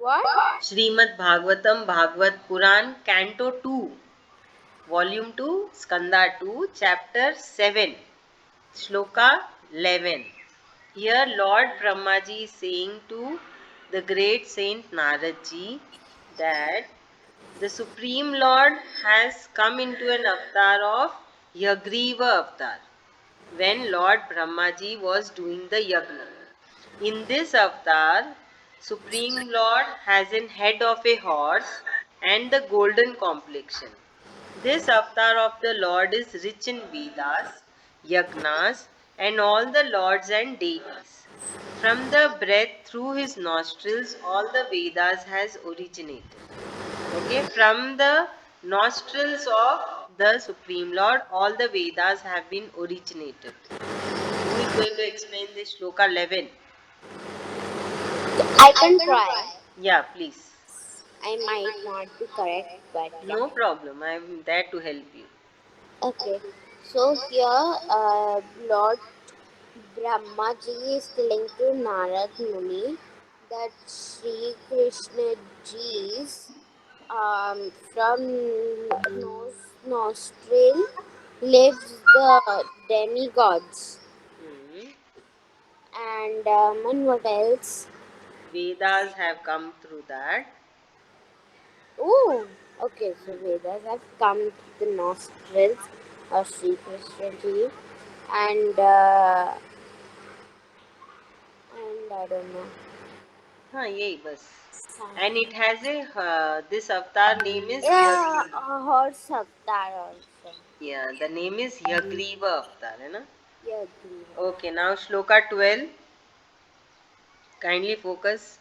What? Srimad Bhagavatam, Bhagavat Puran, canto 2, volume 2, skand2, chapter 7, sloka 11. Here Lord Brahmaji is saying to the great saint Naradji that the Supreme Lord has come into an avatar of Yagriva avatar when Lord Brahmaji was doing the yagna. In this avatar, Supreme Lord has an head of a horse and the golden complexion. This avatar of the Lord is rich in Vedas, Yagnas, and all the lords and deities. From the breath through his nostrils, all the Vedas has originated. Okay, from the nostrils of the Supreme Lord, all the Vedas have been originated. Who is going to explain this shloka 11? I can try. Yeah, please. I might not be correct, but yeah. No problem. I am there to help you. Okay. So here, Lord Brahmaji is telling to Narad Muni that Sri Krishna Ji's from nostril lives the demigods. Hmm. And what else? Vedas have come through that. Oh, okay. So Vedas have come to the nostrils of Sri Krishna Ji, and I don't know. हाँ यही बस. हाँ. And it has a this avatar name is Yeah, Yagriva. horse avatar also. Yeah, the name is Yagriva avatar, है ना? Yeah, green. Okay, now shloka 12. Kindly focus.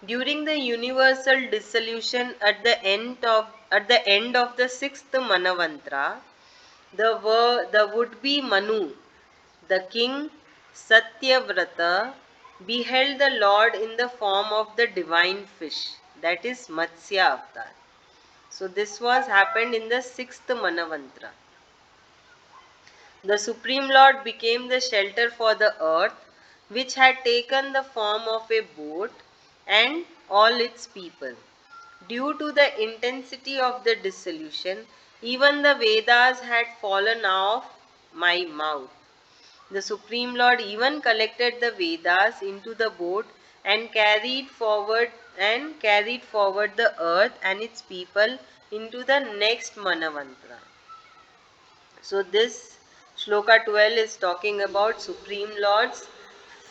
During the universal dissolution at the end of the sixth Manavantra, the would-be Manu, the king Satyavrata, beheld the Lord in the form of the divine fish, that is Matsya avatar. So this was happened in the sixth Manavantra. The Supreme Lord became the shelter for the earth, which had taken the form of a boat and all its people. Due to the intensity of the dissolution, even the Vedas had fallen off my mouth. The Supreme Lord even collected the Vedas into the boat and carried forward the earth and its people into the next Manavantra. So this shloka 12 is talking about Supreme Lord's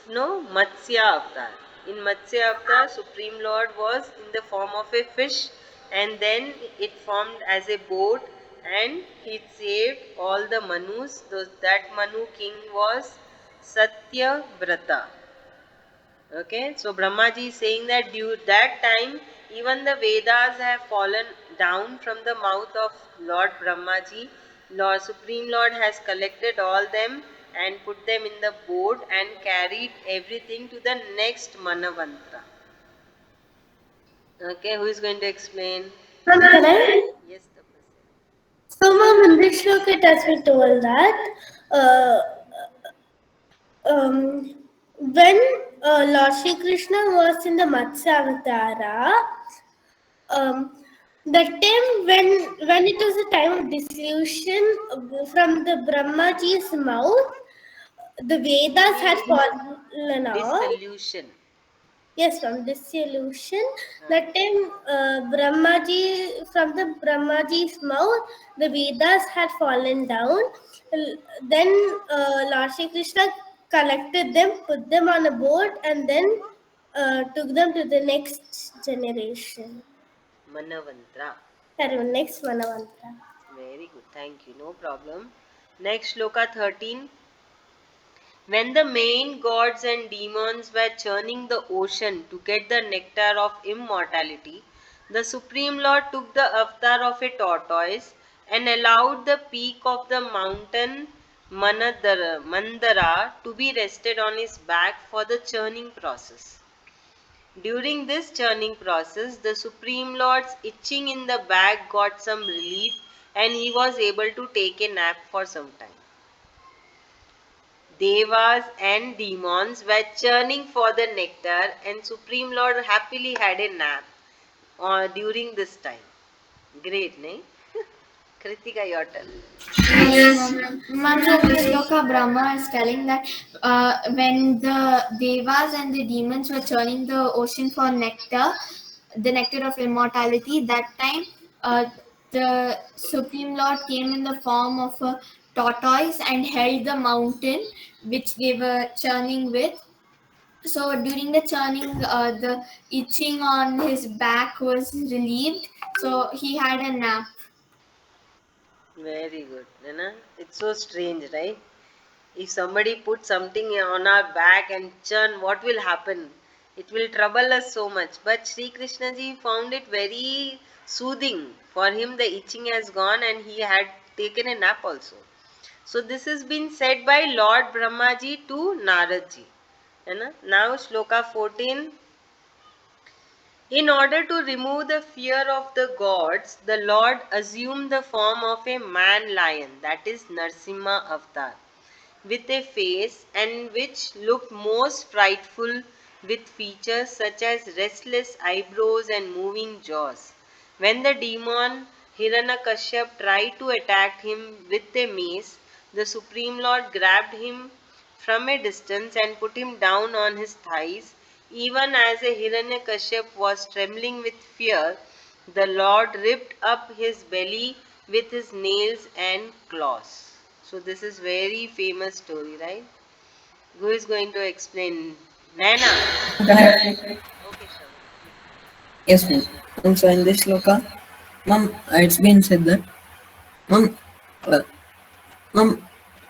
Matsya Avatar. In Matsya Avatar, Supreme Lord was in the form of a fish and then it formed as a boat and he saved all the Manus. That Manu king was Satyavrata. Okay, so Brahmaji is saying that due that time even the Vedas have fallen down from the mouth of Lord Brahmaji. Lord Supreme Lord has collected all them and put them in the boat and carried everything to the next Manavantra. Okay, who is going to explain? Ma'am, can I? Yes, Tapasya. So, ma'am, in this shloka, it has been told that uh, when Lord Shri Krishna was in the Matsya Avatara, the time when it was the time of dissolution from the Brahmaji's mouth, the Vedas had fallen off. Dissolution. Yes, from dissolution. That time, from the Brahmaji's mouth, the Vedas had fallen down. Then Lord Shri Krishna collected them, put them on a boat, and then took them to the next generation. Manavantra. Next Manavantra. Very good, thank you, no problem. Next shloka 13. When the main gods and demons were churning the ocean to get the nectar of immortality, the Supreme Lord took the avatar of a tortoise and allowed the peak of the mountain Mandara to be rested on his back for the churning process. During this churning process, the Supreme Lord's itching in the back got some relief and he was able to take a nap for some time. Devas and demons were churning for the nectar, and Supreme Lord happily had a nap during this time. Great, nahi? Kritika, your turn. Yes, ma'am. Ma'am, so in this sloka, Brahma is telling that when the devas and the demons were churning the ocean for nectar, the nectar of immortality, that time the Supreme Lord came in the form of a tortoise and held the mountain which they were churning with. So during the churning, the itching on his back was relieved. So he had a nap. Very good. Nana? It's so strange, right? If somebody puts something on our back and churn, what will happen? It will trouble us so much. But Sri Krishna ji found it very soothing. For him, the itching has gone and he had taken a nap also. So this has been said by Lord Brahma ji to Narad ji. है ना? Now Shloka 14. In order to remove the fear of the gods, the Lord assumed the form of a man lion, that is Narsimha avatar, with a face and which looked most frightful, with features such as restless eyebrows and moving jaws. When the demon Hiranyakashyap tried to attack him with a mace, the Supreme Lord grabbed him from a distance and put him down on his thighs. Even as a Hiranyakashyap was trembling with fear, the Lord ripped up his belly with his nails and claws. So this is very famous story, right? Who is going to explain? Nana. Can I? Okay, Shravan. Yes, ma'am. So in this sloka, ma'am, it's been said that, ma'am, uh, ma'am,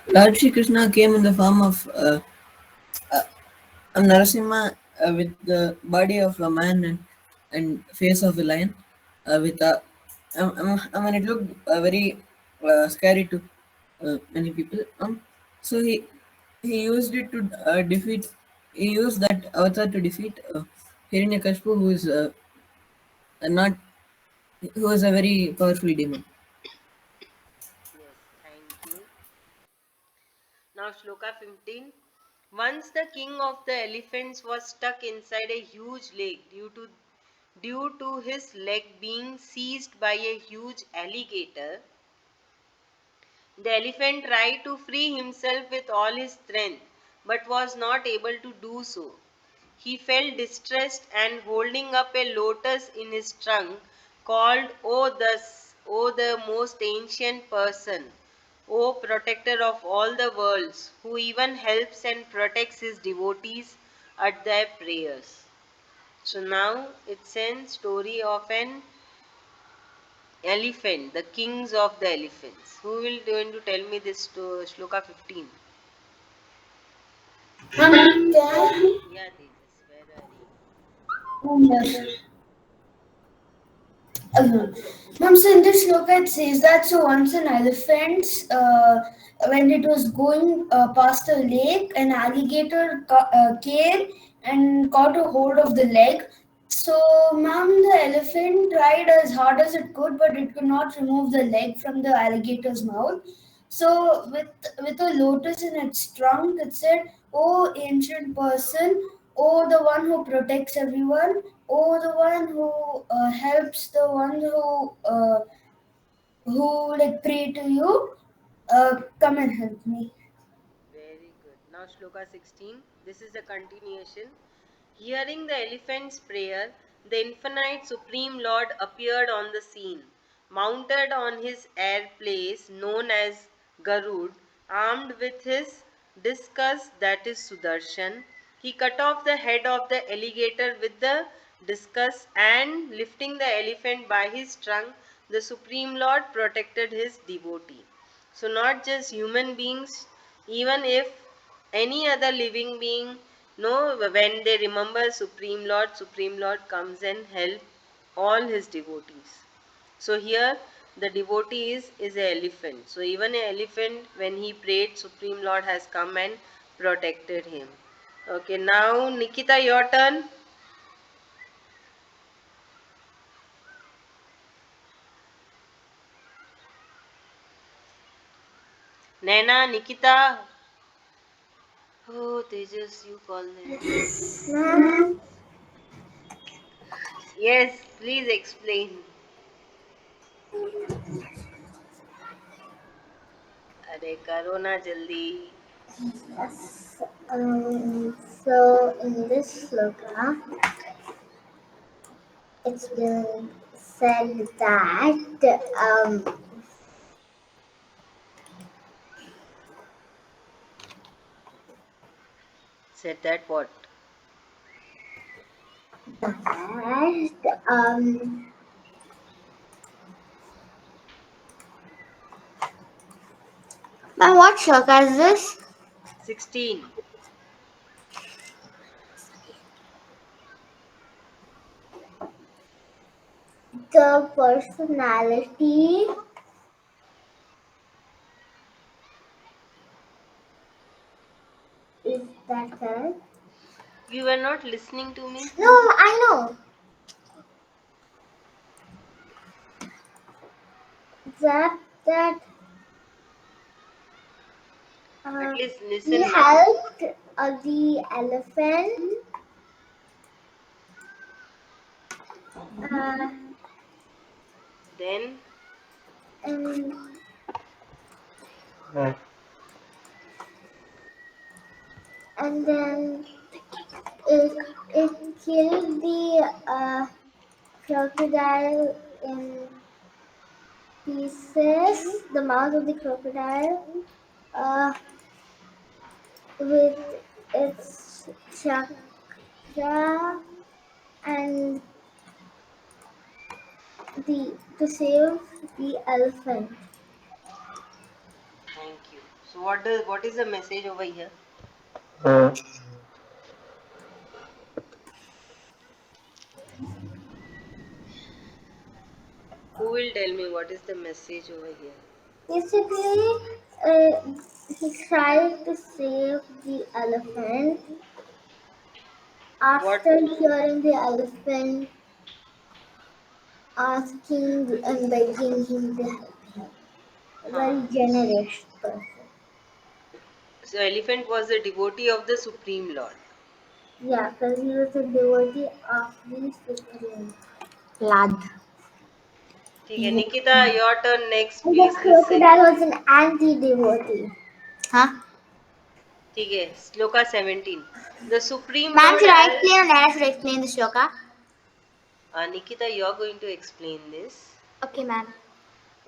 Lord Shri Krishna came in the form of a Narasimha with the body of a man and face of a lion. With a, I mean, it looked very scary to many people. So he used it to defeat. He used that avatar to defeat Hiranyakashipu, who is not who is a very powerful demon. Yes, thank you. Now, Shloka 15. Once the king of the elephants was stuck inside a huge lake due to his leg being seized by a huge alligator. The elephant tried to free himself with all his strength, but was not able to do so. He felt distressed and holding up a lotus in his trunk, called, O the most ancient person, O protector of all the worlds, who even helps and protects his devotees at their prayers. So now it's a story of an elephant, the kings of the elephants. Who will going to tell me this Shloka 15? Ma'am, can Yeah, Tejas, where are you? I? Uh, Ma'am, so in this sloka it says that so once an elephant, when it was going past a lake, an alligator came and caught a hold of the leg. So, ma'am, the elephant tried as hard as it could, but it could not remove the leg from the alligator's mouth. So, with a lotus in its trunk, it said, "Oh, ancient person, oh, the one who protects everyone, oh, the one who helps, the one who like pray to you, come and help me." Very good. Now, Shloka 16. This is a continuation. Hearing the elephant's prayer, the infinite Supreme Lord appeared on the scene, mounted on his air place known as Garud, armed with his discus, that is Sudarshan. He cut off the head of the alligator with the discus, and lifting the elephant by his trunk, the Supreme Lord protected his devotee. So, not just human beings, even if any other living being, no, when they remember Supreme Lord comes and help all his devotees. So here the devotee is an elephant. So even an elephant, when he prayed, Supreme Lord has come and protected him. Okay, now Nikita, your turn. Naina, Nikita. Oh, Tejas, you call them. Ma'am, Yes, please explain. अरे करो ना जल्दी. yes. So in this sloka, it's been said that Said that what? that um, ma'am, what sloka is this? 16. The personality, is that correct? You were not listening to me? No, I know that At uh, least he listen now. helped the elephant uh, Then, and then it it killed the crocodile in pieces, the mouth of the crocodile, uh, with its chakra and the to save the elephant. thank you. So what is the message over here? Who will tell me what is the message over here? Basically, uh, he tried to save the elephant. What? After hearing the elephant asking and begging him to help him, a Huh. very generous person. So elephant was a devotee of the Supreme Lord. Yeah, because he was a devotee of the Supreme Lord. ठीक है Nikita, your turn next. And the Please listen. crocodile was an anti-devotee. Huh? ठीक है. Sloka 17. The Supreme Ma'am, Lord should I as explain or Nana should explain the shloka? Nikita, you are going to explain this. Okay, ma'am.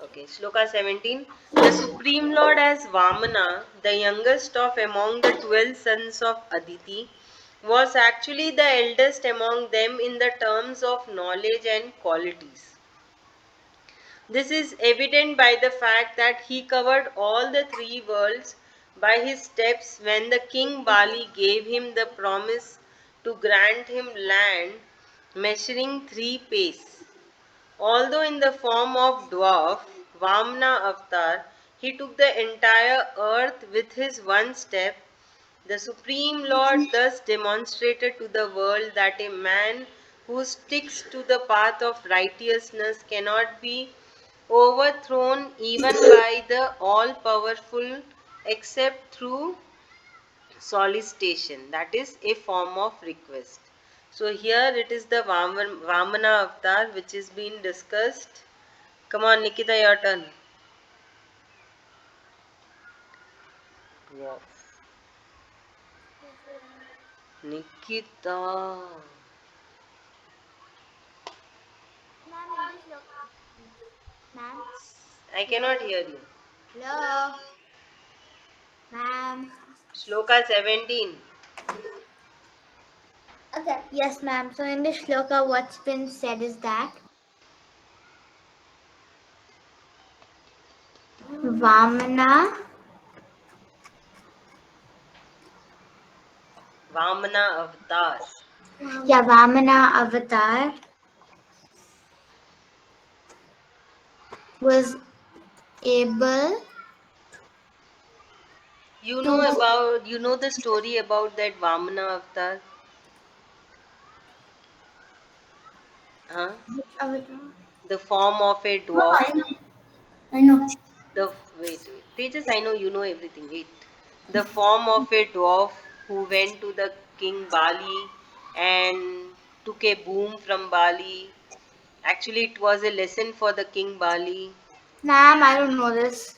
Okay, Shloka 17. The Supreme Lord as Vamana, the youngest of among the 12 sons of Aditi, was actually the eldest among them in the terms of knowledge and qualities. This is evident by the fact that he covered all the three worlds by his steps when the king Bali gave him the promise to grant him land measuring 3 pace. Although in the form of dwarf, Vamna avatar, he took the entire earth with his one step. The Supreme Lord thus demonstrated to the world that a man who sticks to the path of righteousness cannot be overthrown even by the all powerful except through solicitation, that is a form of request. So here it is the Vamana avatar which is being discussed. Come on, Nikita, your turn. Wow. Nikita. Ma'am, in the shloka. Ma'am. I cannot hear you. Hello. Ma'am. Shloka 17. Okay. Yes, ma'am. So in this shloka, what's been said is that Vamana, Vamana avatar. yeah, Vamana avatar was able to You know the story about that Vamana avatar? Huh? avatar. The form of a Oh, dwarf. I know. I know. The wait. Tejas, I know you know everything. Wait. The form of a dwarf who went to the king Bali and took a boom from Bali. Actually, it was a lesson for the king Bali. Ma'am, I don't know this.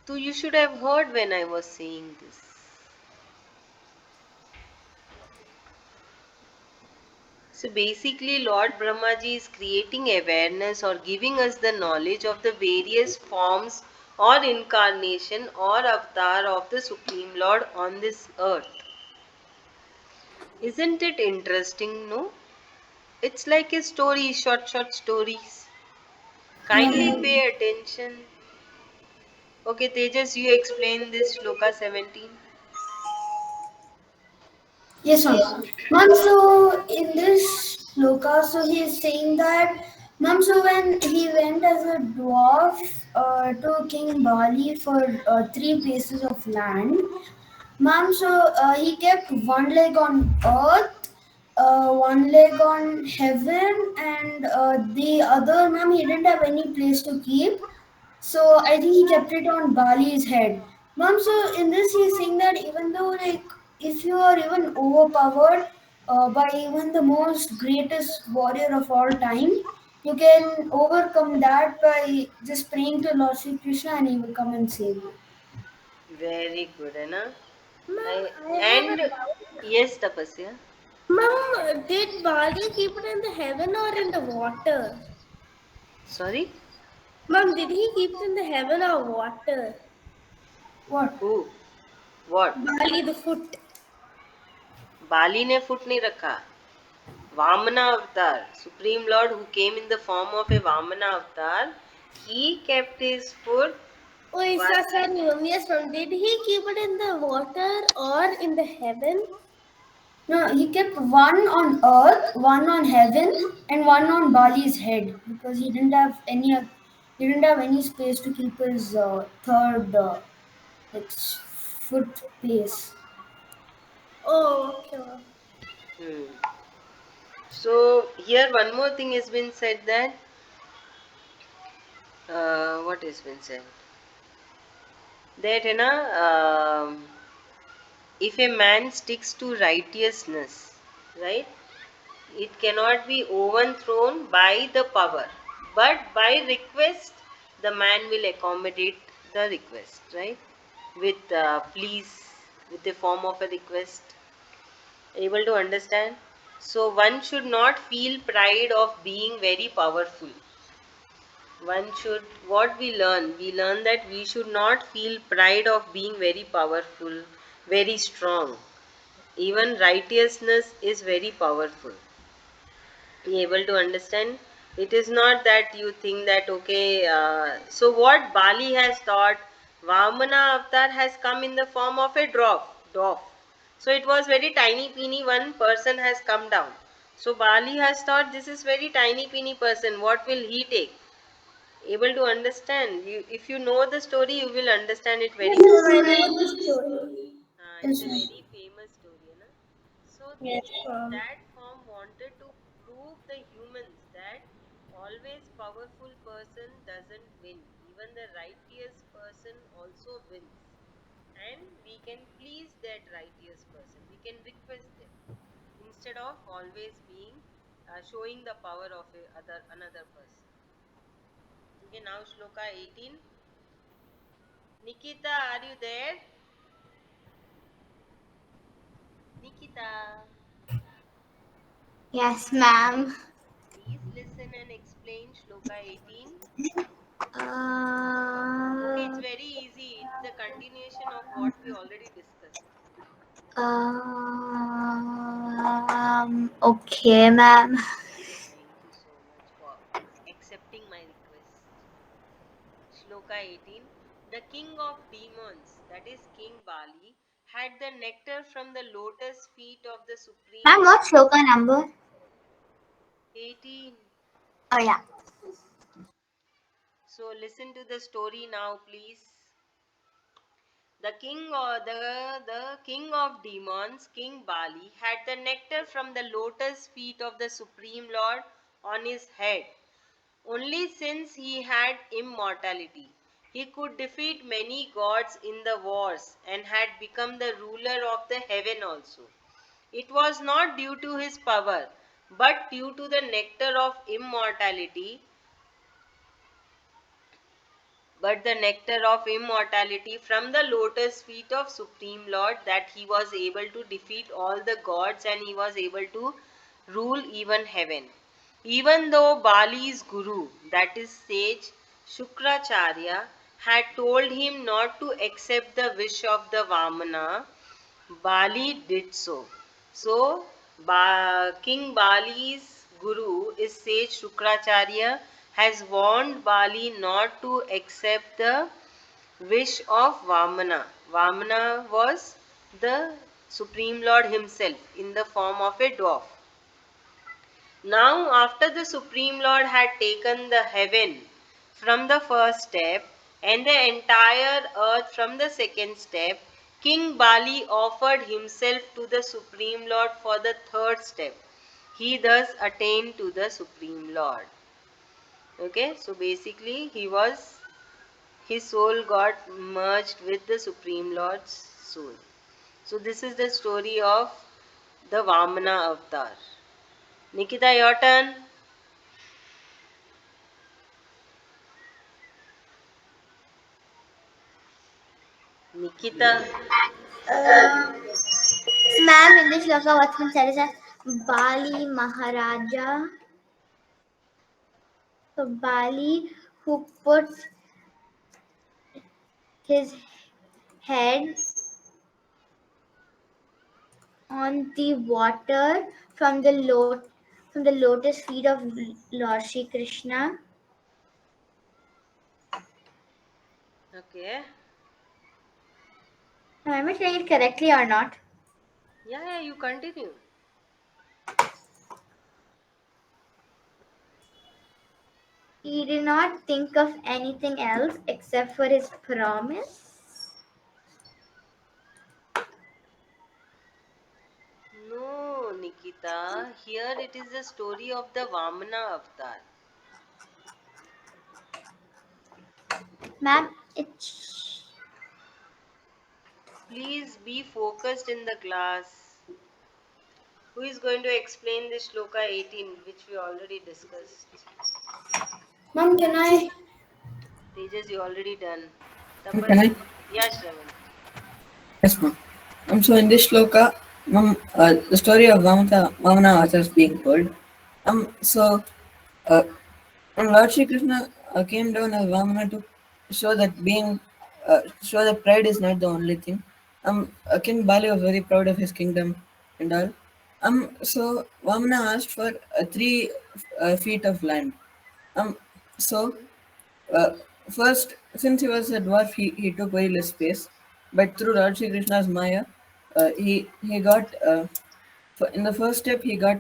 So you should have heard when I was saying this. So basically, Lord Brahmaji is creating awareness or giving us the knowledge of the various forms or incarnation or avatar of the Supreme Lord on this earth. Isn't it interesting, no? It's like a story, short stories. Kindly pay attention. Okay, Tejas, you explain this Shloka 17. Yes, ma'am. Ma'am, so in this sloka, so he is saying that, ma'am, so when he went as a dwarf to King Bali for 3 places of land, ma'am, so he kept one leg on earth, one leg on heaven, and the other, ma'am, he didn't have any place to keep. So I think he kept it on Bali's head. Mom, so in this he's saying that even though like if you are even overpowered by even the most greatest warrior of all time, you can overcome that by just praying to Lord Sri Krishna and he will come and save you. Very good, Anna. Ma'am, I have a And doubt. yes, Tapasya. Ma'am, did Bali keep it in the heaven or in the water? Sorry? Ma'am, did he keep it in the heaven or water? What? Who? What? Bali, the foot. बाली ने foot नहीं रखा. Vamana avatar, Supreme Lord who came in the form of a Vamana avatar, he kept his foot. Oh, sorry, ma'am. Yes, ma'am. Did he keep it in the water or in the heaven? No, he kept one on earth, one on heaven, and one on Bali's head because he didn't have any space to keep his third foot pace. Oh, okay, ma'am. Hmm. So here one more thing has been said that what has been said that if a man sticks to righteousness, right, it cannot be overthrown by the power, but by request the man will accommodate the request, right? With please, with the form of a request. Able to understand? So one should not feel pride of being very powerful. One should, what we learn that we should not feel pride of being very powerful, very strong. Even righteousness is very powerful. Be able to understand. It is not that you think that okay, so what Bali has taught, Vamana avatar has come in the form of a dwarf. So it was very tiny peeny one person has come down. So Bali has thought this is very tiny peeny person, what will he take? Able to understand. You, if you know the story, you will understand it very Yes, well. ma'am. I know the story. It's Yes, a ma'am. very famous story, na? So Yes, ma'am. that form wanted to prove the humans that always powerful person doesn't win. Even the righteous person also wins. And we can please that righteous person. We can request them instead of always being showing the power of another person. Okay, now Shloka 18. Nikita, are you there? Nikita, Yes, ma'am. please listen and explain Shloka 18. Okay, it's Uh, very easy. It's the continuation of what we already discussed. okay, ma'am. Thank you so much for accepting my request. Shloka 18. The king of demons, that is King Bali, had the nectar from the lotus feet of the Supreme Ma'am, what Lord. sloka number? 18. Oh, yeah. So listen to the story now, please. The king of demons, King Bali, had the nectar from the lotus feet of the Supreme Lord on his head. Only since he had immortality, He could defeat many gods in the wars and had become the ruler of the heaven also. It was not due to his power, but due to the nectar of immortality, from the lotus feet of Supreme Lord that he was able to defeat all the gods and he was able to rule even heaven. Even though Bali's guru, that is sage Shukracharya, had told him not to accept the wish of the Vamana, Bali did so. So, King Bali's guru is sage Shukracharya has warned Bali not to accept the wish of Vamana. Vamana was the Supreme Lord himself in the form of a dwarf. Now, after the Supreme Lord had taken the heaven from the first step and the entire earth from the second step, King Bali offered himself to the Supreme Lord for the third step. He thus attained to the Supreme Lord. Okay, so basically his soul got merged with the Supreme Lord's soul. So this is the story of the Vamana avatar. Nikita, your turn. Nikita. So, ma'am, in this shloka, what's been said is that Bali Maharaja, so Bali, who puts his head on the water from from the lotus feet of Lord Shri Krishna. Okay. Am I saying it correctly or not? Yeah, you continue. He did not think of anything else except for his promise. No, Nikita. Here it is the story of the Vamana avatar. Ma'am, it's Please be focused in the class. Who is going to explain this shloka 18, which we already discussed? Mom, can I? Tejas, you already done. Can Tapas, I? yeah, Shravan. Yes, ma'am. So in this shloka, the story of Vamana Avatar is being told. So uh, when Lord Shri Krishna came down as Vamana to show that show that pride is not the only thing. King Bali was very proud of his kingdom and all. So Vamana asked for 3 feet of land. So uh, first, since he was a dwarf, he took very less space. But through Lord Shri Krishna's Maya, he got in the first step he got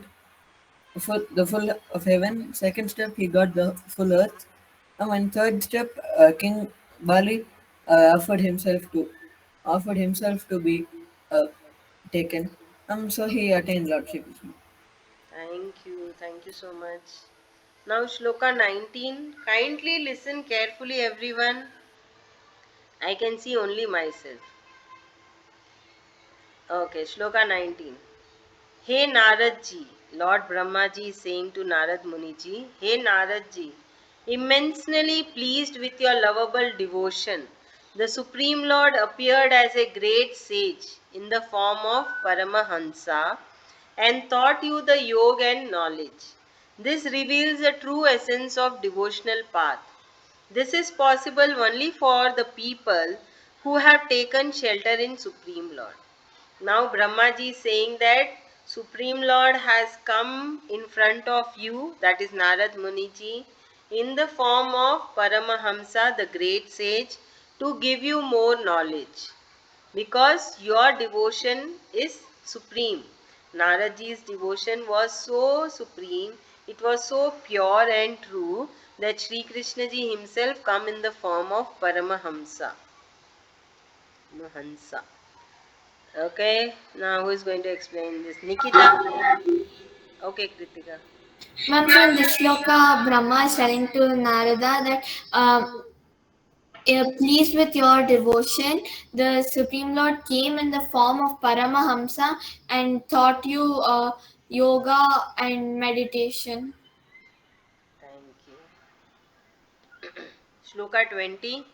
the full of heaven. Second step he got the full earth. And third step, King Bali offered himself to be uh, taken. So he attained Lord Shri Krishna. Thank you so much. Now, shloka 19. Kindly listen carefully, everyone. I can see only myself. Okay, shloka 19. Hey Narad ji, Lord Brahma ji is saying to Narad Muni ji, Hey Narad ji, immensely pleased with your lovable devotion, the Supreme Lord appeared as a great sage in the form of Paramahansa and taught you the yoga and knowledge. This reveals the true essence of devotional path. This is possible only for the people who have taken shelter in Supreme Lord. Now Brahmaji is saying that Supreme Lord has come in front of you, that is Narad Muniji, in the form of Paramahamsa, the great sage, to give you more knowledge. Because your devotion is supreme. Naradji's devotion was so supreme, it was so pure and true that Sri Krishna ji himself come in the form of Paramahamsa. Mahansa. Okay, now who is going to explain this? Nikita? Okay, Kritika. Ma'am, so in this shloka, Brahma is telling to Narada that pleased with your devotion, the Supreme Lord came in the form of Paramahamsa and taught you yoga and meditation. Thank you. Sloka 20.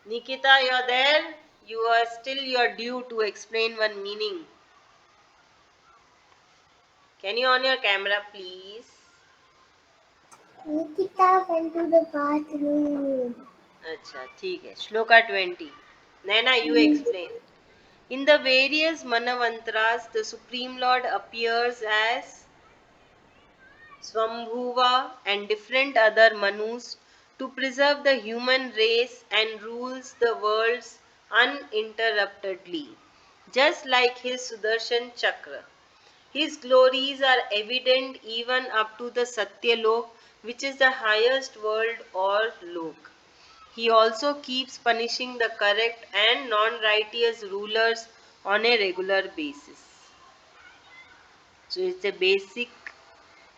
Nikita, you're there? You're due to explain one meaning. Can you on your camera, please? Nikita went to the bathroom. अच्छा ठीक है. Shloka 20. Naina, you explain. In the various manavantras, the Supreme Lord appears as Swambhuva and different other Manus to preserve the human race and rules the worlds uninterruptedly, just like his Sudarshan Chakra. His glories are evident even up to the Satyalok, which is the highest world or lok. He also keeps punishing the corrupt and non-righteous rulers on a regular basis. So it's a basic,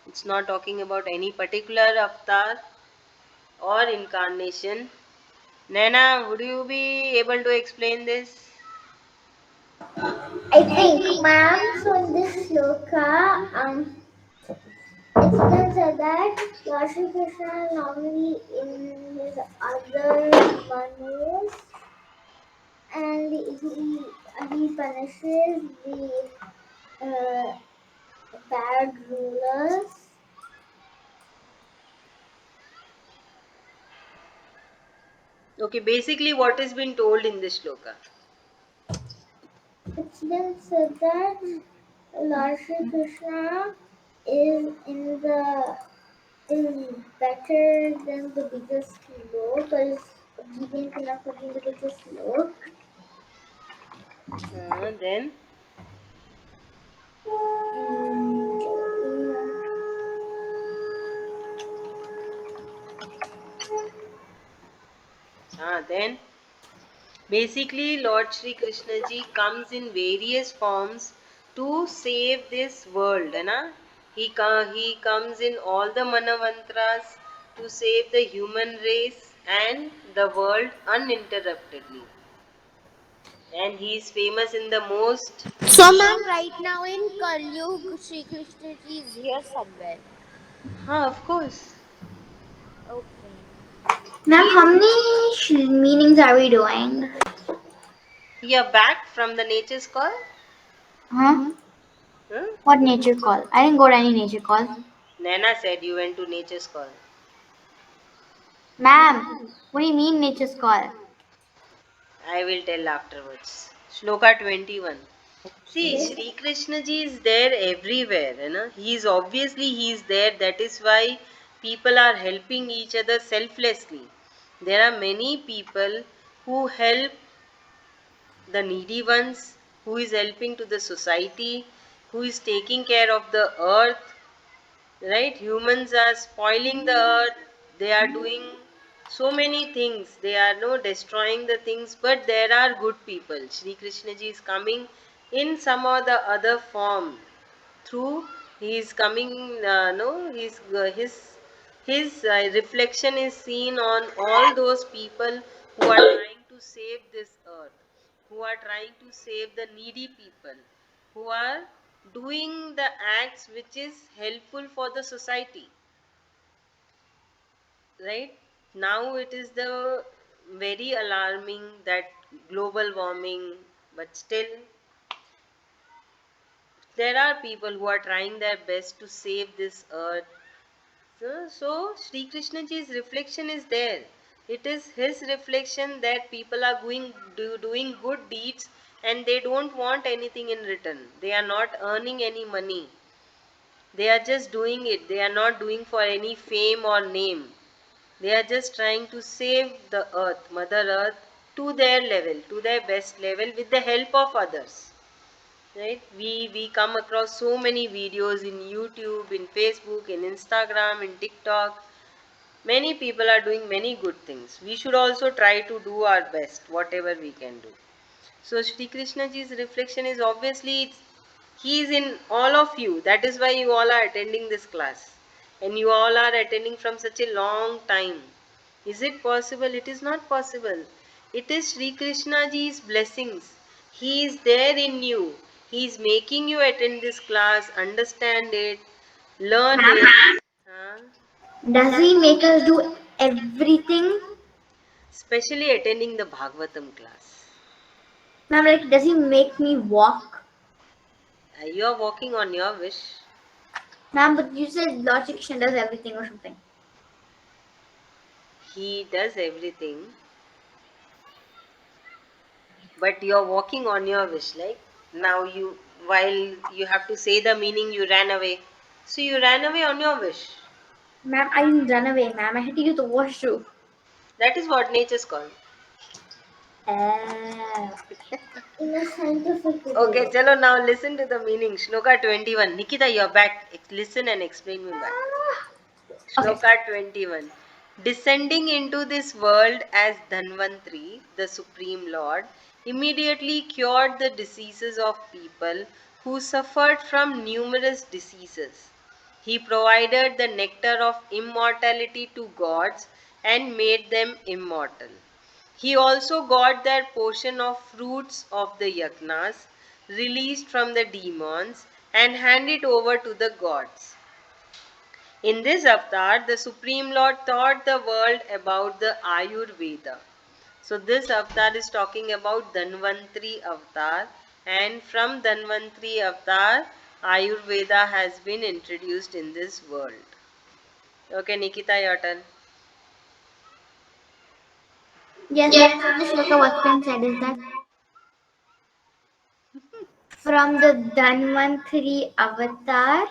it's not talking about any particular avatar or incarnation. Naina, would you be able to explain this? I think, ma'am. So in this sloka, it's been said that Lord Shri Krishna normally in his other manus, and he punishes the uh, bad rulers. Okay, basically what is being told in this shloka? It's been said that Lord Shri Krishna is in the is better than the biggest slope, or is obedient enough to be the biggest slope. Then, then basically, Lord Shri Krishna ji comes in various forms to save this world. है ना? He comes in all the manavantras to save the human race and the world uninterruptedly. And he is famous in the most. So, ma'am, right now in Kalyug, Sri Krishna ji is here somewhere. Of course. Okay. Ma'am, He how is. many meanings are we doing? You're back from the nature's call? Huh? Huh? What nature call? I didn't go to any nature call. Nana said you went to nature's call. Ma'am, what do you mean nature's call? I will tell afterwards. Shloka 21. See, Sri Krishna ji is there everywhere. He is there. That is why people are helping each other selflessly. There are many people who help the needy ones, who is helping to the society, who is taking care of the earth, right? Humans are spoiling the earth. They are doing so many things. They are no destroying the things, but there are good people. Shri Krishna ji is coming in some or the other form through. He is coming, no his reflection is seen on all those people who are trying to save this earth, who are trying to save the needy people, who are doing the acts which is helpful for the society, right? Now it is the very alarming that global warming, but still there are people who are trying their best to save this earth. So Sri Krishna ji's reflection is there. It is his reflection that people are doing good deeds and they don't want anything in return. They are not earning any money. They are just doing it. They are not doing for any fame or name. They are just trying to save the earth, Mother Earth, to their level, to their best level with the help of others. Right? We come across so many videos in YouTube, in Facebook, in Instagram, in TikTok. Many people are doing many good things. We should also try to do our best, whatever we can do. So Shri Krishna ji's reflection is obviously he is in all of you. That is why you all are attending this class. And you all are attending from such a long time. Is it possible? It is not possible. It is Sri Krishna ji's blessings. He is there in you. He is making you attend this class, understand it, learn Ma'am, it. Huh? does he make us do everything? Especially attending the Bhagavatam class. Ma'am, like, does he make me walk? You are walking on your wish. Ma'am, but you said Lord Shri Krishna does everything or something. He does everything, but you are walking on your wish. Like now, while you have to say the meaning, you ran away. So you ran away on your wish. Ma'am, I didn't run away, ma'am. I had to use the washroom. That is what nature's called. Uh, In a scientific Okay, way. chalo now listen to the meaning. Shloka 21. Nikita, you're back. Listen and explain me back. okay. Shloka 21. Descending into this world as Dhanvantri, the Supreme Lord, immediately cured the diseases of people who suffered from numerous diseases. He provided the nectar of immortality to gods and made them immortal. He also got their portion of fruits of the yajnas released from the demons and handed over to the gods. In this avatar, the Supreme Lord taught the world about the Ayurveda. So, this avatar is talking about Dhanvantri avatar, and from Dhanvantri avatar, Ayurveda has been introduced in this world. Okay, Nikita, your turn. Yes, ma'am. So in the shloka, what's been said is that from the Dhanvantari avatar,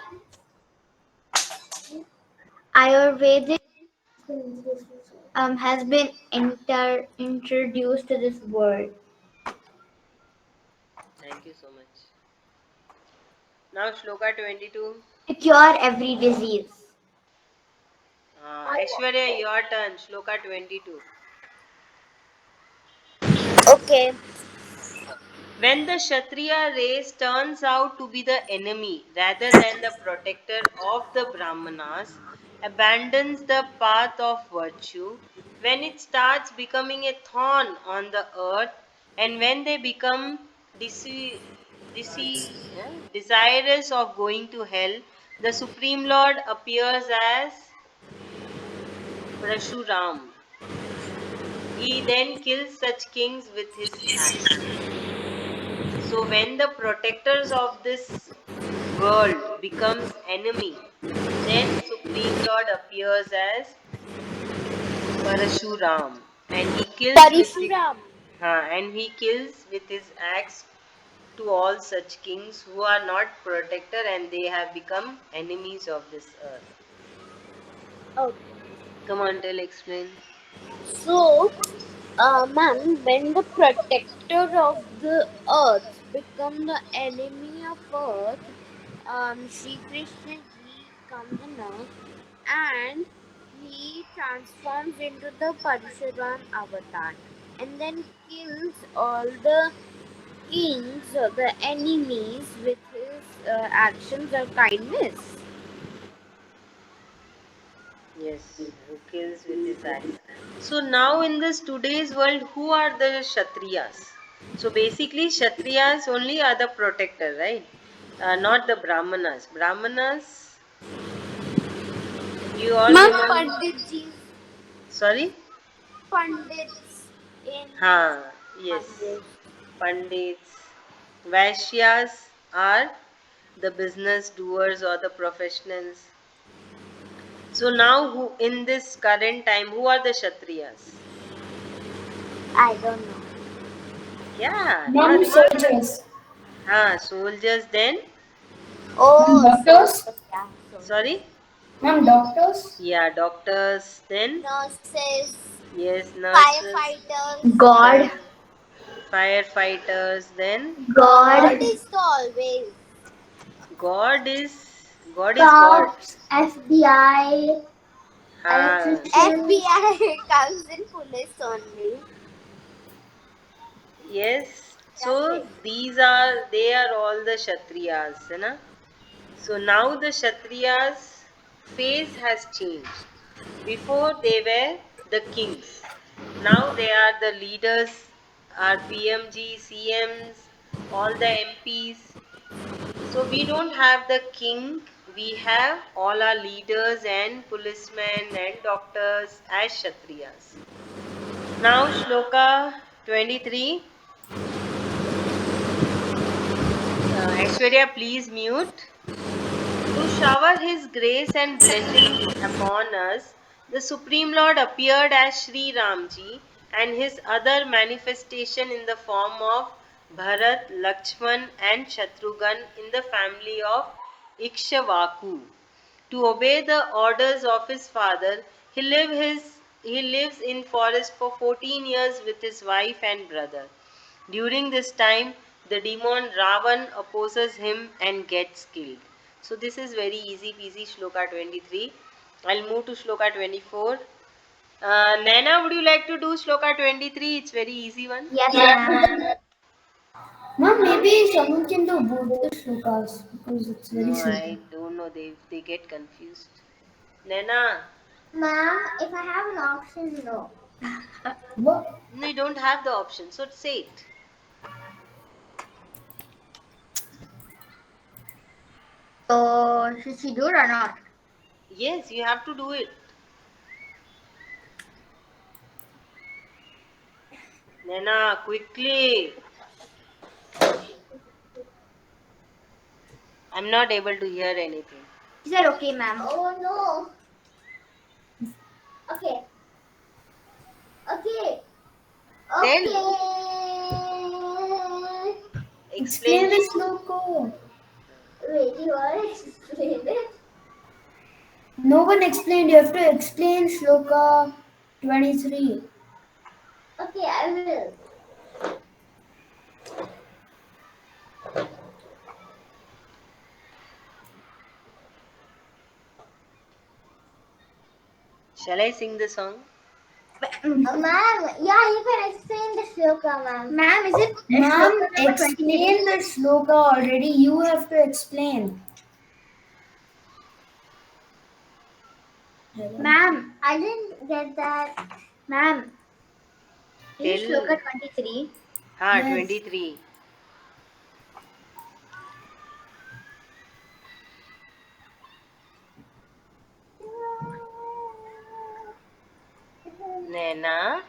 Ayurvedic has been introduced to this world Thank you so much. Now, Shloka 22. to cure every disease. Aishwarya, your turn. Shloka 22. Okay. When the Kshatriya race turns out to be the enemy rather than the protector of the Brahmanas, abandons the path of virtue, when it starts becoming a thorn on the earth, and when they become desirous of going to hell, the Supreme Lord appears as Prashuram. He then kills such kings with his axe. So when the protectors of this world becomes enemy, then Supreme Lord appears as Parashuram and he kills with the Parishuram. and he kills with his axe to all such kings who are not protector and they have become enemies of this earth. Okay. Come on, tell, explain. So, ma'am, when the protector of the earth become the enemy of earth, Sri Krishna Ji comes in earth and he transforms into the Parshuram avatar and then kills all the kings, the enemies, with his actions of kindness. Yes, who kills with his axe. So now in this today's world, who are the Kshatriyas? So basically, Kshatriyas only are the protector, right? Not the Brahmanas. Brahmanas, you all Ma'am, remember? Panditjis, Sorry? Pandits in Ha, yes. language. Pandits. Vaishyas are the business doers or the professionals. So now, who in this current time, who are the Kshatriyas? I don't know. Yeah, you are Mom, remembering. soldiers. Soldiers then. Mom, Oh, doctors. soldiers, yeah, soldiers. Sorry? Mom, doctors. Yeah, doctors then. Nurses, Yes, nurses. firefighters. God, Fire, firefighters then. God God, is the always. God is God is God. cops, FBI, Ha. electricians. FBI comes in police only. Yes. That's So it. these are they are all the Kshatriyas, है ना? So now the Kshatriyas face has changed. Before they were the kings. Now they are the leaders, our PMG, CMs, all the MPs. So we don't have the king, we have all our leaders and policemen and doctors as Kshatriyas. Now Shloka 23. Aishwarya, please mute. To shower his grace and blessings upon us, the Supreme Lord appeared as Sri Ramji and his other manifestation in the form of Bharat, Lakshman and Shatrughan in the family of Ikshvaku. To obey the orders of his father, he lives in forest for 14 years with his wife and brother. During this time, the demon Ravan opposes him and gets killed. So this is very easy peasy Shloka 23. I'll move to Shloka 24. Naina, would you like to do Shloka 23? It's very easy one. Yes, ma'am. Ma'am, maybe someone can do both the shlokas because it's very No, simple. I don't know. They get confused. Naina, Ma'am, if I have an option, no. What? no, you don't have the option. So say it. So, should she do it or not? Yes, you have to do it. Naina, quickly. I'm not able to hear anything. She said, okay, ma'am. Oh, no. Okay. Okay. Tell. Okay. Explain. Explain the sloka. Wait, you want to explain it? No one explained. You have to explain shloka 23. Okay, I will. Shall I sing the song? Ma'am, yeah, you can explain the shloka, ma'am. Ma'am, is it Ma'am, shloka number 23? explain the shloka already. You have to explain. Ma'am, I didn't get that. Ma'am, is it Tell. shloka 23? Ha, Yes. 23. Naina.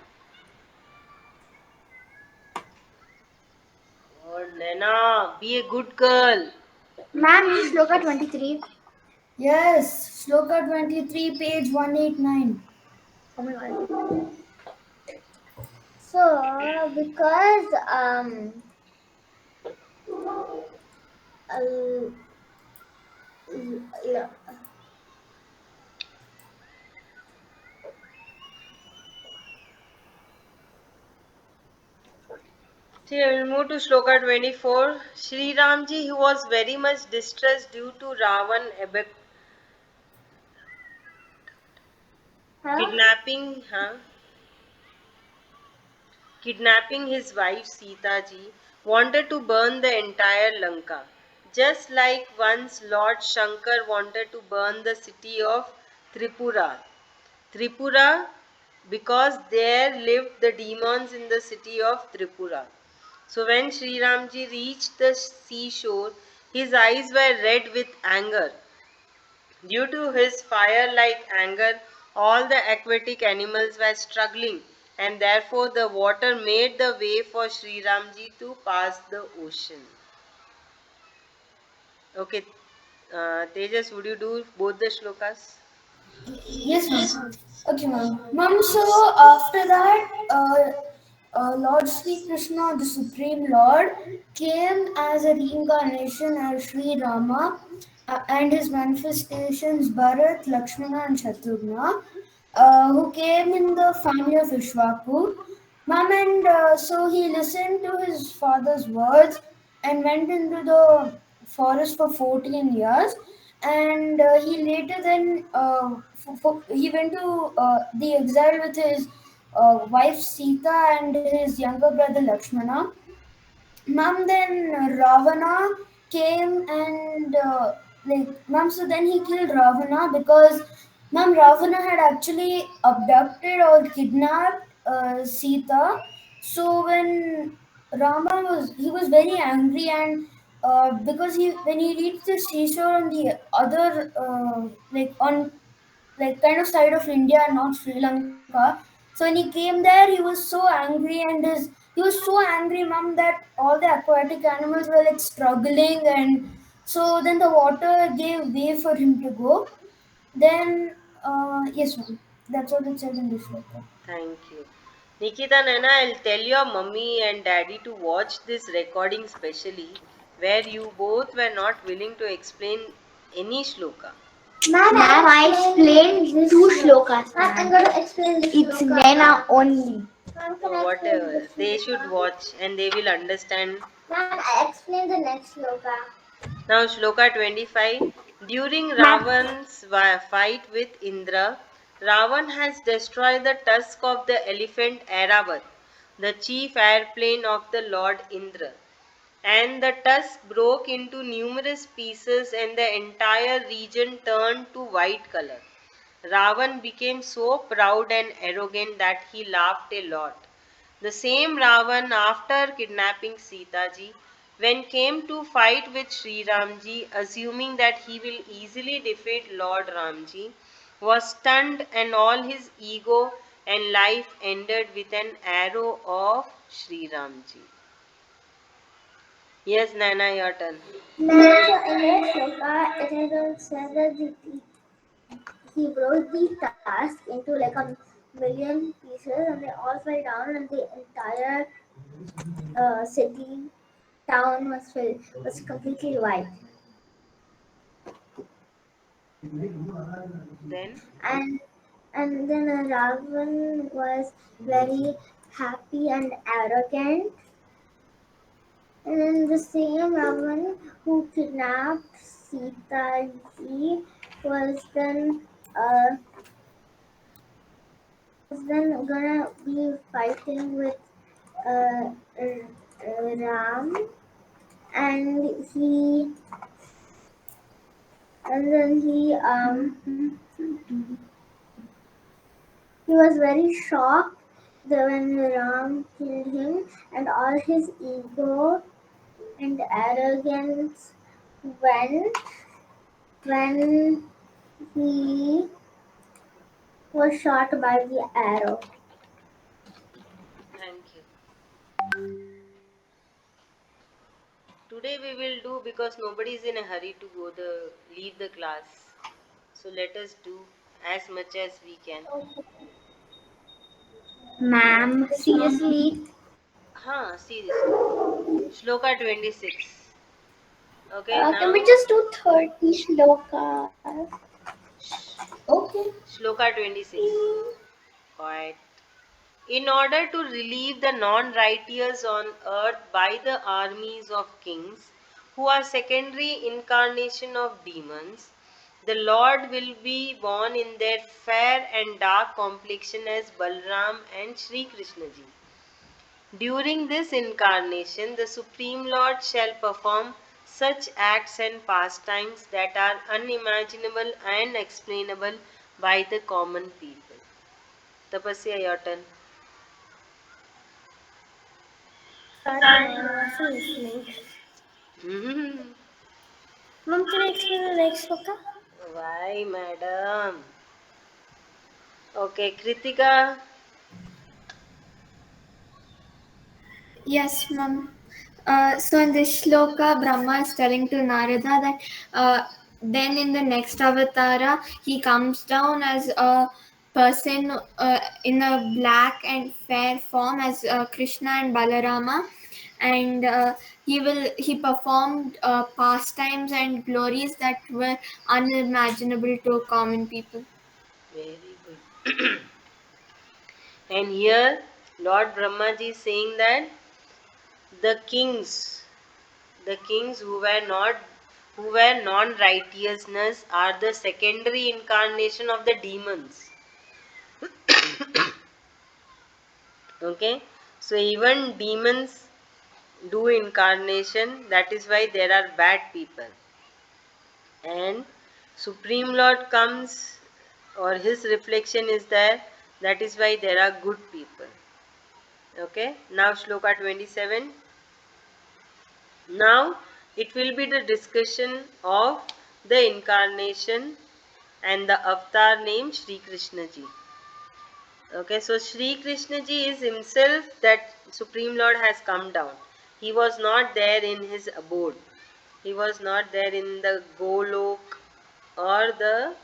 Oh, Naina, be a good girl. Ma'am, is it shloka 23? Yes. Shloka 23, page 189. Oh my god. So, because uh, yeah. See, I will move to Shloka 24. Sri Ramji, who was very much distressed due to Ravan Huh? kidnapping, kidnapping his wife Sita ji, wanted to burn the entire Lanka. Just like once Lord Shankar wanted to burn the city of Tripura. Tripura, because there lived the demons in the city of Tripura. So when Sri Ramji reached the seashore, his eyes were red with anger. Due to his fire like anger, all the aquatic animals were struggling, and therefore the water made the way for Sri Ramji to pass the ocean. Okay, Tejas, would you do both the shlokas? Yes, ma'am. Okay, ma'am. Ma'am, so after that, Lord Sri Krishna, the Supreme Lord, came as a reincarnation as Sri Rama and his manifestations Bharat, Lakshmana, and Shatrughna, who came in the family of Ishwaku. Ma'am, and so he listened to his father's words and went into the forest for 14 years. And he later then he went to the exile with his wife Sita and his younger brother Lakshmana. Ma'am, then Ravana came and ma'am, so then he killed Ravana because Ma'am, Ravana had actually abducted or kidnapped Sita. So when Rama was very angry, and because he when he reached the seashore on the other like on like kind of side of India and not Sri Lanka. So when he came there, he was so angry, and he was so angry, ma'am, that all the aquatic animals were like struggling, and so then the water gave way for him to go. Then, yes, ma'am. That's what it said in the sloka. Thank you. Nikita, Nana, I'll tell your mummy and daddy to watch this recording specially where you both were not willing to explain any shloka. Ma'am, I explained two shlokas. Ma'am, I'm going to explain this It's shloka. Nena only. Ma'am, can I explain Whatever. this They should shloka? watch and they will understand. Ma'am, I explain the next shloka. Now, Shloka 25. During Ma'am. Ravan's fight with Indra, Ravan has destroyed the tusk of the elephant Airavat, the chief airplane of the Lord Indra. And the tusk broke into numerous pieces and the entire region turned to white color. Ravan became so proud and arrogant that he laughed a lot. The same Ravan, after kidnapping Sita ji, when came to fight with Sri Ramji, assuming that he will easily defeat Lord Ramji, was stunned and all his ego and life ended with an arrow of Sri Ramji. Yes, Nana, your turn. Ma'am, so in this shloka, it is said that he broke the tusk into like a million pieces and they all fell down and the entire city town was completely white. Then, And then Ravan was very happy and arrogant. And then the same Ravan who kidnapped Sita ji was then uh, was then gonna be fighting with uh, Ram, and then he was very shocked when Ram killed him, and all his ego and arrogance went when he was shot by the arrow. thank you. Today we will do because nobody is in a hurry to leave the class. So let us do as much as we can. Ma'am, seriously? Seriously. Shloka 26. Okay, Can we now just do 30 shlokas? Sh- Okay. Shloka 26. Quiet. In order to relieve the non righteous on earth by the armies of kings, who are secondary incarnation of demons, the Lord will be born in their fair and dark complexion as Balram and Sri Krishna ji. During this incarnation, the Supreme Lord shall perform such acts and pastimes that are unimaginable and explainable by the common people. Tapasya, your turn. Sorry, ma'am, I wasn't listening. Ma'am, can I explain the next sloka? Why, madam? Okay, Kritika. Yes, ma'am. So in this shloka, Brahma is telling to Narada that then in the next avatara, he comes down as a person in a black and fair form as Krishna and Balarama, and he performed pastimes and glories that were unimaginable to common people. Very good. And here, Lord Brahmaji is saying that the kings, the kings who were non-righteousness are the secondary incarnation of the demons. Okay, so even demons do incarnation. That is why there are bad people. And Supreme Lord comes. or his reflection is there. That is why there are good people. Okay, now Shloka 27. Now it will be the discussion of the incarnation and the avatar named Sri Krishna ji. Okay, so Sri Krishna ji is himself that Supreme Lord has come down. He was not there in his abode. He was not there in the Golok or the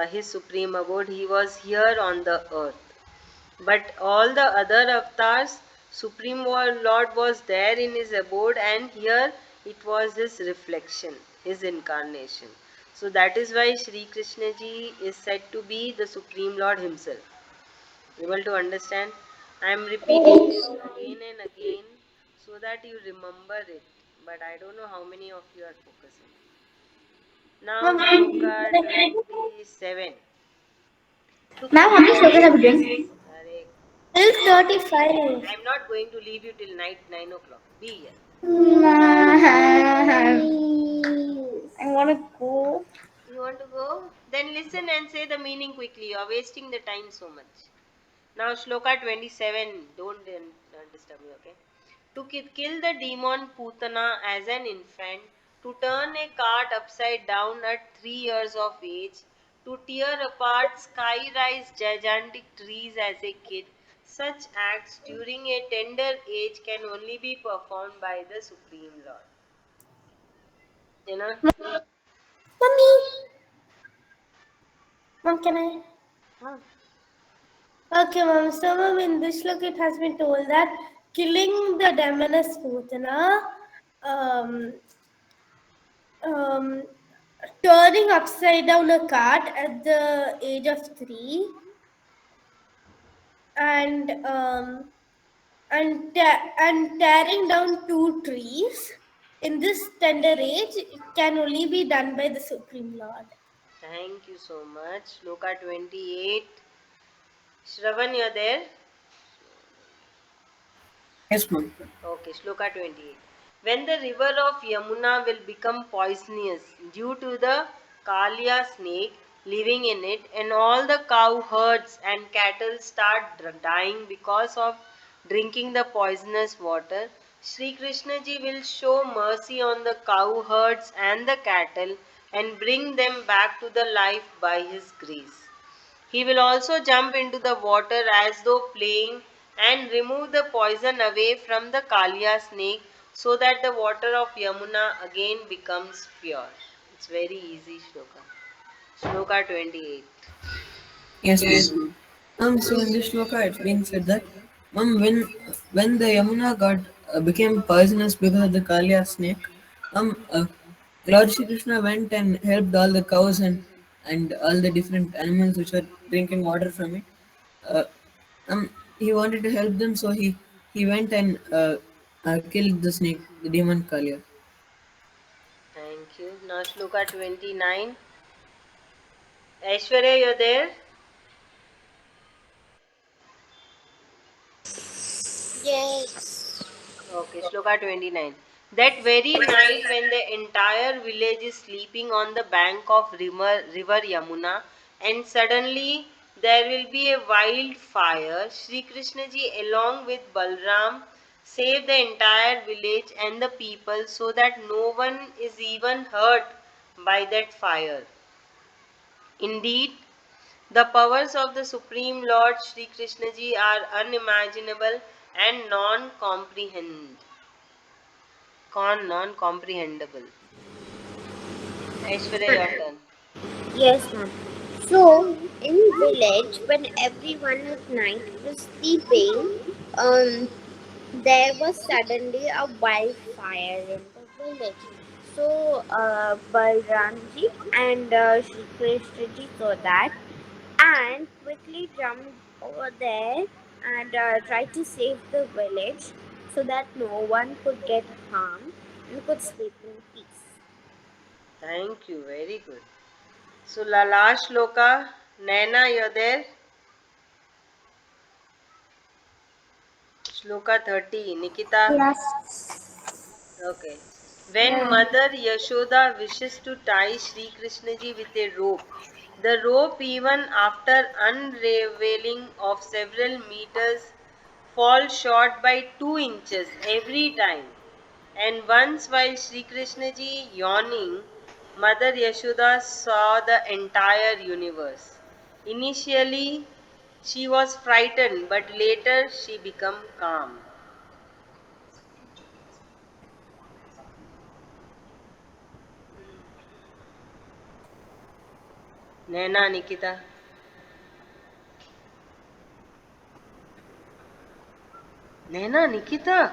his supreme abode. He was here on the earth. But all the other avatars, Supreme Lord was there in his abode, and here it was his reflection, his incarnation. So that is why Sri Krishna ji is said to be the Supreme Lord himself. Able to understand? I am repeating this again and again so that you remember it. But I don't know how many of you are focusing. Now, Shloka 27. To Ma'am, how many slokas are we doing? Arey, Till 35. I am not going to leave you till night 9 o'clock. Be here. I want to go. You want to go? Then listen and say the meaning quickly. You are wasting the time so much. Now, Shloka 27. Don't disturb me, okay? To kill the demon Putana as an infant, to turn a cart upside down at 3 years of age, to tear apart sky rise gigantic trees as a kid, such acts during a tender age can only be performed by the Supreme Lord. You know? Mommy, mom, can I? Huh. Okay, mom. So, mom, in this look, it has been told that killing the demoness Putana, um, um, turning upside down a cart at the age of 3, and and tearing down 2 trees in this tender age, it can only be done by the Supreme Lord. Thank you so much. Shloka 28. Shravan, you're there? Yes, ma'am. Okay, Shloka 28. When the river of Yamuna will become poisonous due to the Kalia snake living in it, and all the cow herds and cattle start dying because of drinking the poisonous water, Sri Krishna ji will show mercy on the cow herds and the cattle and bring them back to the life by his grace. He will also jump into the water as though playing and remove the poison away from the Kalia snake so that the water of Yamuna again becomes pure. It's very easy, Shloka. Shloka 28. Yes, ma'am. So in this shloka, it's being said that, when the Yamuna got became poisonous because of the Kalya snake, Lord Shri Krishna went and helped all the cows and all the different animals which were drinking water from it. Uh, he wanted to help them, so he went and killed the snake, the demon Kalya. Thank you. Now Shloka 29. Aishwarya, you're there? Yes. Okay, Shloka 29. That very night, when the entire village is sleeping on the bank of river Yamuna, and suddenly there will be a wildfire, Sri Krishna ji, along with Balram, save the entire village and the people so that no one is even hurt by that fire. Indeed, the powers of the Supreme Lord Sri Krishna ji are unimaginable and non-comprehensible. Aishwarya, your turn. Yes, ma'am. So, in village, when everyone at night was sleeping, um, there was suddenly a wildfire in the village. So, Balramji and Shri Krishnaji saw that and quickly jumped over there and tried to save the village so that no one could get harmed and could sleep in peace. Thank you, very good. So, la last shloka, Naina, you're there? Shloka 30, Nikita. Yes. Okay. When Mother Yashoda wishes to tie Sri Krishna ji with a rope, the rope, even after unraveling of several meters, falls short by 2 inches every time. And once, while Sri Krishna ji yawning, Mother Yashoda saw the entire universe. Initially, she was frightened, but later she became calm. Naina Nikita. Naina Nikita.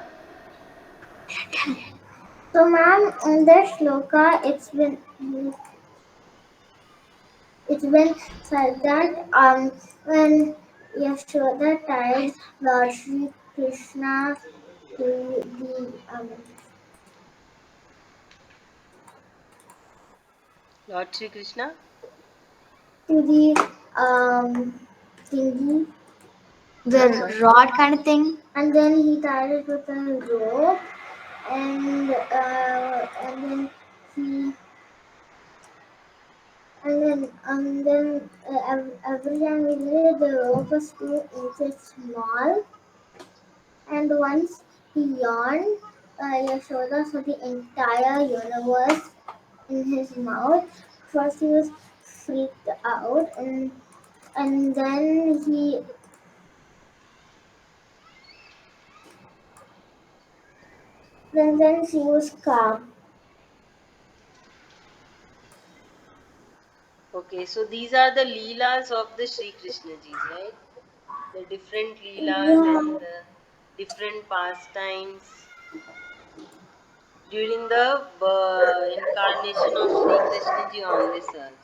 So, ma'am, in this sloka, it's been said that when Yashoda tied Lord Sri Krishna to Lord Sri Krishna. the thingy, What? The rod kind of thing. and then he tied it with a rope, and then he every time we did it, the rope was 2 inches small. And once he yawned, Yashoda saw the entire universe in his mouth. First, he was freaked out, and then she was calm. Okay, so these are the Leelas of the Sri Krishna Jis, right? The different Leelas Yeah. and the different pastimes during the incarnation of Sri Krishna Ji on this earth.